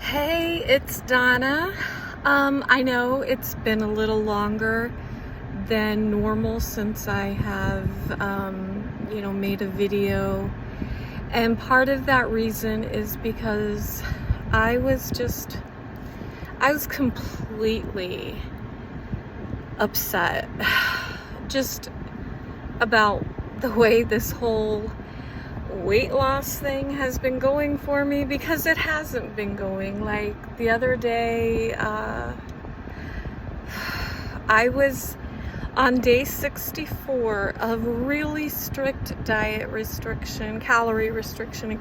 Hey, it's Donna. I know it's been a little longer than normal since I have, made a video. And part of that reason is because I was completely upset just about the way this whole weight loss thing has been going for me, because it hasn't been going. Like the other day, I was on day 64 of really strict diet restriction, calorie restriction,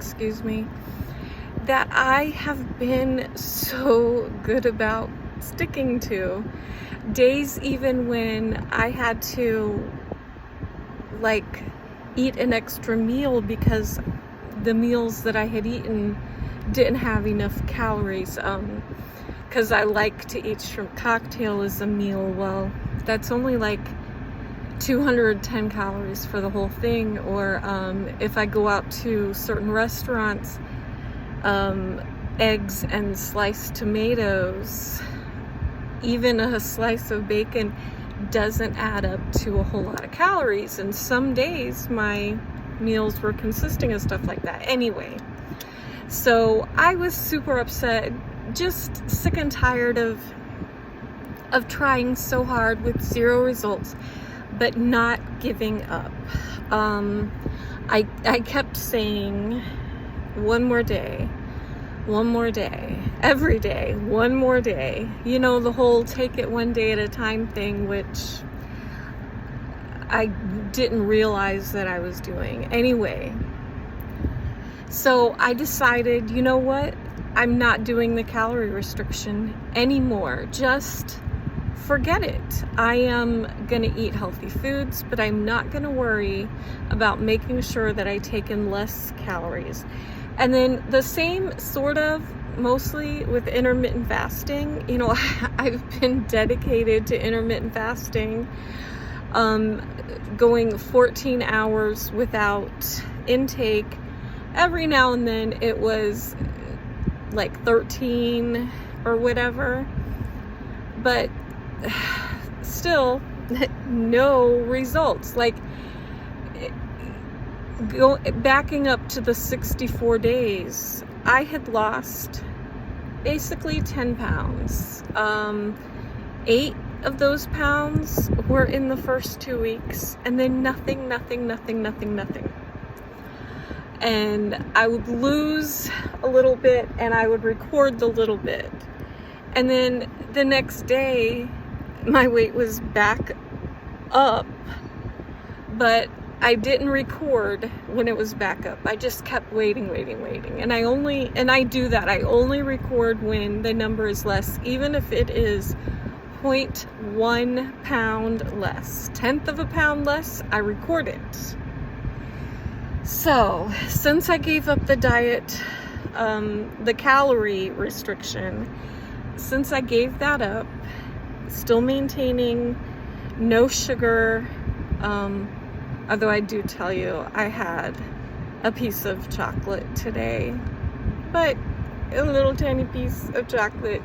that I have been so good about sticking to. Days even when I had to eat an extra meal because the meals that I had eaten didn't have enough calories. Because I like to eat shrimp cocktail as a meal. Well, that's only 210 calories for the whole thing. Or if I go out to certain restaurants, eggs and sliced tomatoes, even a slice of bacon doesn't add up to a whole lot of calories. And some days my meals were consisting of stuff like that. Anyway, so I was super upset, just sick and tired of trying so hard with zero results, but not giving up. I kept saying, one more day, every day, one more day. You know, the whole take it one day at a time thing, which I didn't realize that I was doing. Anyway, so I decided, you know what? I'm not doing the calorie restriction anymore. Just forget it. I am gonna eat healthy foods, but I'm not gonna worry about making sure that I take in less calories. And then the same sort of mostly with intermittent fasting. You know, I've been dedicated to intermittent fasting, going 14 hours without intake. Every now and then it was 13 or whatever, but still no results. Backing up to the 64 days, I had lost basically 10 pounds. 8 of those pounds were in the first 2 weeks, and then nothing. And I would lose a little bit, and I would record the little bit. And then the next day, my weight was back up, but I didn't record when it was back up. I just kept waiting. And I do that. I only record when the number is less, even if it is 0.1 pound less, 1/10 of a pound less, I record it. So, since I gave up the diet, the calorie restriction, since I gave that up, still maintaining no sugar, although I do tell you, I had a piece of chocolate today, but a little tiny piece of chocolate.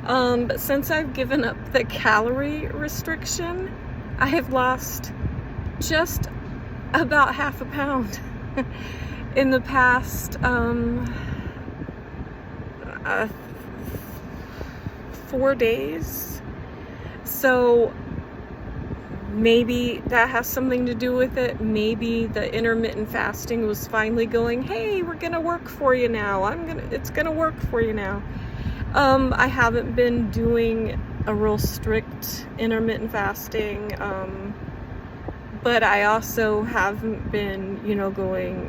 But since I've given up the calorie restriction, I have lost just about 1/2 pound in the past 4 days. So maybe that has something to do with it. Maybe the intermittent fasting was finally going, hey, we're gonna work for you now. It's gonna work for you now. I haven't been doing a real strict intermittent fasting, but I also haven't been, going,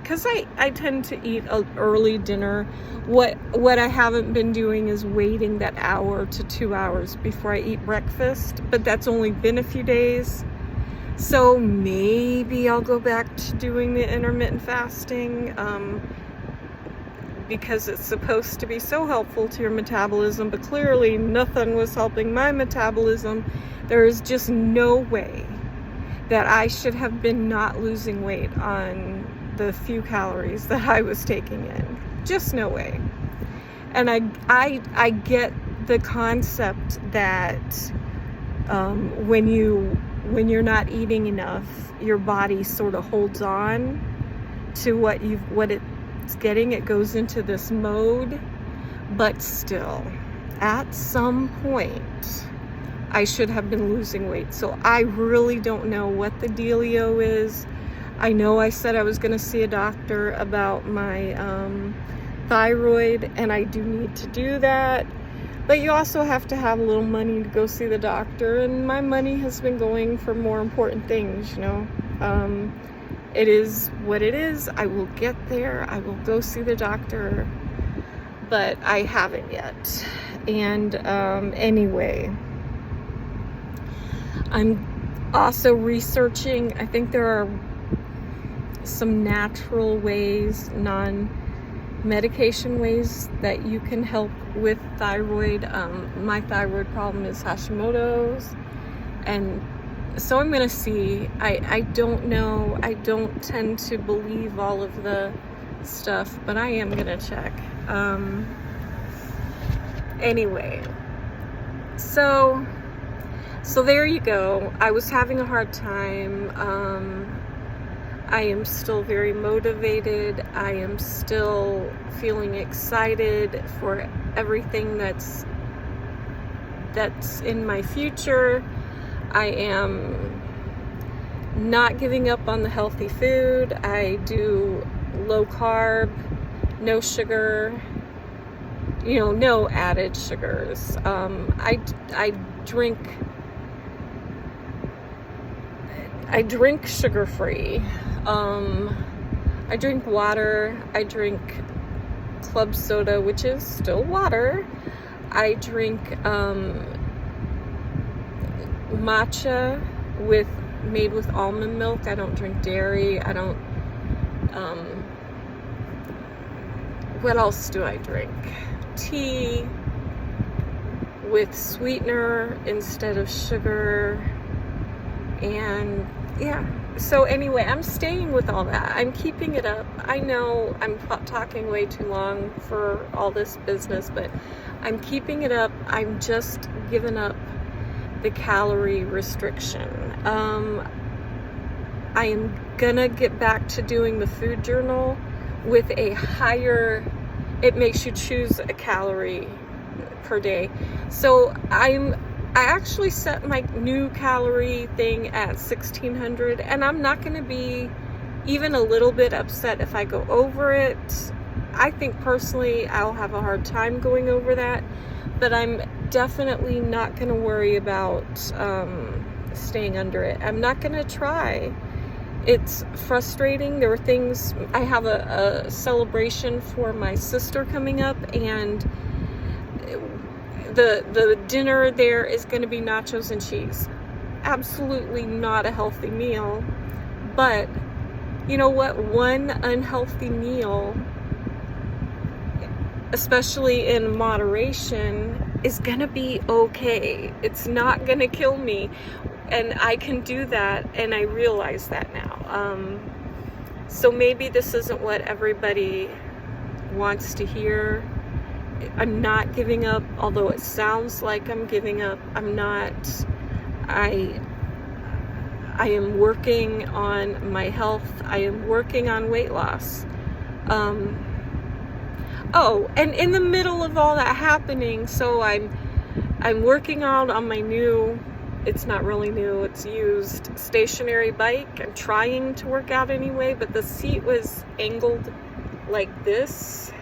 because I tend to eat an early dinner. What I haven't been doing is waiting that hour to 2 hours before I eat breakfast, but that's only been a few days. So maybe I'll go back to doing the intermittent fasting, because it's supposed to be so helpful to your metabolism, but clearly nothing was helping my metabolism. There is just no way that I should have been not losing weight on the few calories that I was taking in. Just no way. And I get the concept that when you're not eating enough, your body sort of holds on to what it's getting. It goes into this mode, but still, at some point, I should have been losing weight. So I really don't know what the dealio is. I know I said I was going to see a doctor about my thyroid, and I do need to do that. But you also have to have a little money to go see the doctor, and my money has been going for more important things, you know. It is what it is. I will get there. I will go see the doctor, but I haven't yet. And anyway, I'm also researching. I think there are some natural ways, non-medication ways that you can help with thyroid. My thyroid problem is Hashimoto's, and so I'm gonna see. I don't know. I don't tend to believe all of the stuff, but I am gonna check. Anyway, so there you go. I was having a hard time. I am still very motivated. I am still feeling excited for everything that's in my future. I am not giving up on the healthy food. I do low carb, no sugar, you know, no added sugars. I drink sugar-free. I drink water. I drink club soda, which is still water. I drink matcha made with almond milk. I don't drink dairy. I don't. What else do I drink? Tea with sweetener instead of sugar. And yeah, so anyway, I'm staying with all that. I'm keeping it up. I know I'm talking way too long for all this business, but I'm keeping it up. I'm just giving up the calorie restriction. I am gonna get back to doing the food journal with a higher, it makes you choose a calorie per day. So I actually set my new calorie thing at 1600, and I'm not going to be even a little bit upset if I go over it. I think personally I'll have a hard time going over that, but I'm definitely not going to worry about staying under it. I'm not going to try. It's frustrating. There were things, I have a celebration for my sister coming up, and the dinner there is going to be nachos and cheese. Absolutely not a healthy meal, but you know what? One unhealthy meal, especially in moderation, is going to be okay. It's not going to kill me, and I can do that, and I realize that now. So maybe this isn't what everybody wants to hear. I'm not giving up, although it sounds like I'm giving up. I'm not. I am working on my health. I am working on weight loss. Oh, and in the middle of all that happening, so I'm working out on my new, it's not really new, it's used stationary bike. I'm trying to work out anyway, but the seat was angled like this.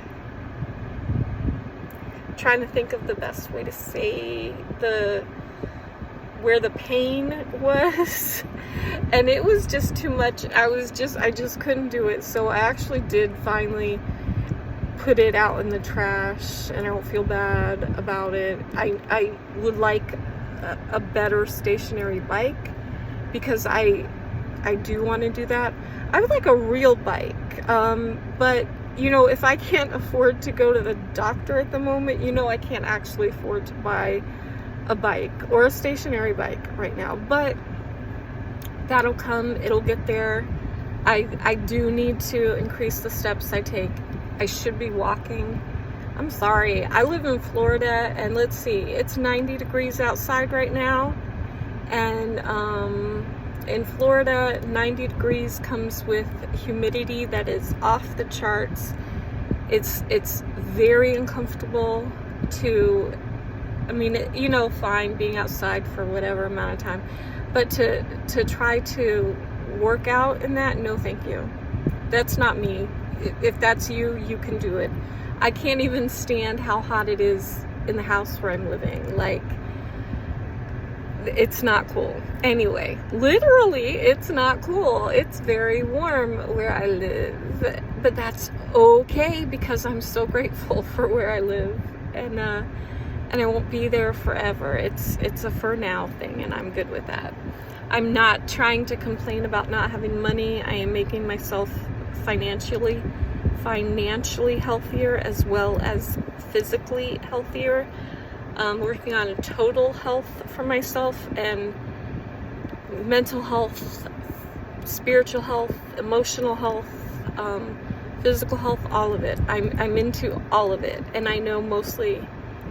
Trying to think of the best way to say where the pain was, and it was just too much. I just couldn't do it. So I actually did finally put it out in the trash, and I don't feel bad about it. I would like a better stationary bike, because I do want to do that. I would like a real bike, but you know, if I can't afford to go to the doctor at the moment, you know, I can't actually afford to buy a bike or a stationary bike right now, but that'll come, it'll get there. I do need to increase the steps I take. I should be walking. I'm sorry. I live in Florida, and let's see, it's 90 degrees outside right now. And in Florida, 90 degrees comes with humidity that is off the charts. It's very uncomfortable to, I mean, you know, fine being outside for whatever amount of time, but to try to work out in that, no thank you. That's not me. If that's you, you can do it. I can't even stand how hot it is in the house where I'm living. Like, it's not cool. Anyway, literally, it's not cool. It's very warm where I live, but that's okay because I'm so grateful for where I live, and I won't be there forever. It's a for now thing, and I'm good with that. I'm not trying to complain about not having money. I am making myself financially healthier as well as physically healthier. Working on a total health for myself, and mental health, spiritual health, emotional health, physical health, all of it. I'm into all of it, and I know mostly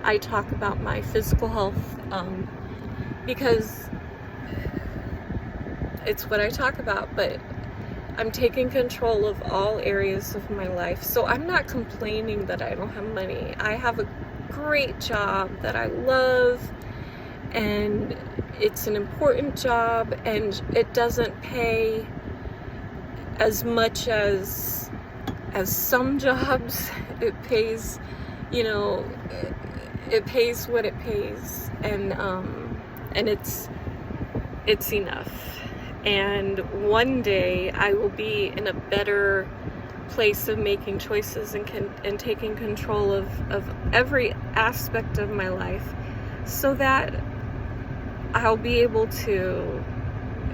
I talk about my physical health because it's what I talk about, but I'm taking control of all areas of my life. So I'm not complaining that I don't have money. I have a great job that I love, and it's an important job, and it doesn't pay as much as some jobs. It pays, you know, it pays what it pays, and it's enough. And one day I will be in a better place of making choices and taking control of every aspect of my life, so that I'll be able to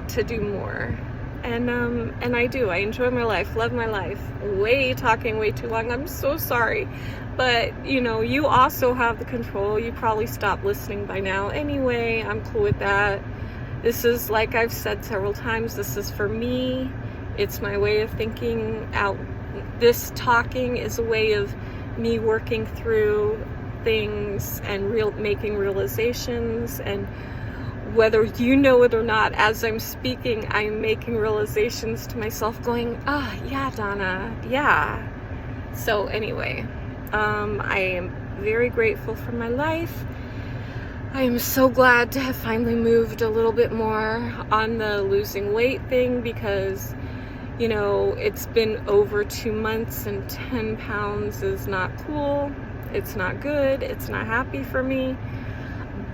do more. And I do. I enjoy my life, love my life. Talking way too long. I'm so sorry. But, you know, you also have the control. You probably stopped listening by now. Anyway, I'm cool with that. This is, like I've said several times, this is for me. It's my way of thinking out. This talking is a way of me working through things and making realizations. And whether you know it or not, as I'm speaking, I'm making realizations to myself going, yeah, Donna, yeah. So anyway, I am very grateful for my life. I am so glad to have finally moved a little bit more on the losing weight thing, because, you know, it's been over 2 months and 10 pounds is not cool. It's not good. It's not happy for me.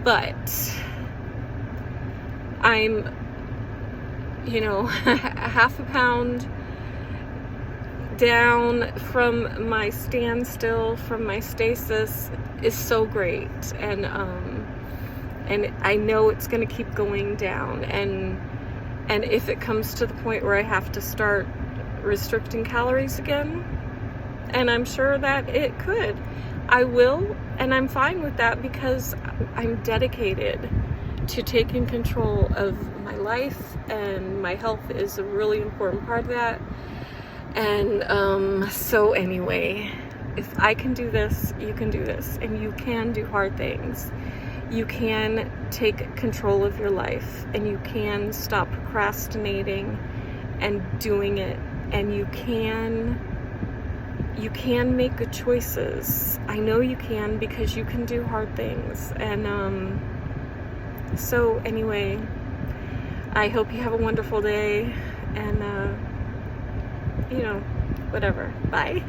But I'm, you know, half a pound down from my standstill, from my stasis, is so great. And I know it's going to keep going down. And if it comes to the point where I have to start restricting calories again, and I'm sure that it could, I will, and I'm fine with that, because I'm dedicated to taking control of my life, and my health is a really important part of that. And so anyway, if I can do this, you can do this, and you can do hard things. You can take control of your life, and you can stop procrastinating and doing it, and you can make good choices. I know you can, because you can do hard things. And so anyway, I hope you have a wonderful day, and you know, whatever. Bye.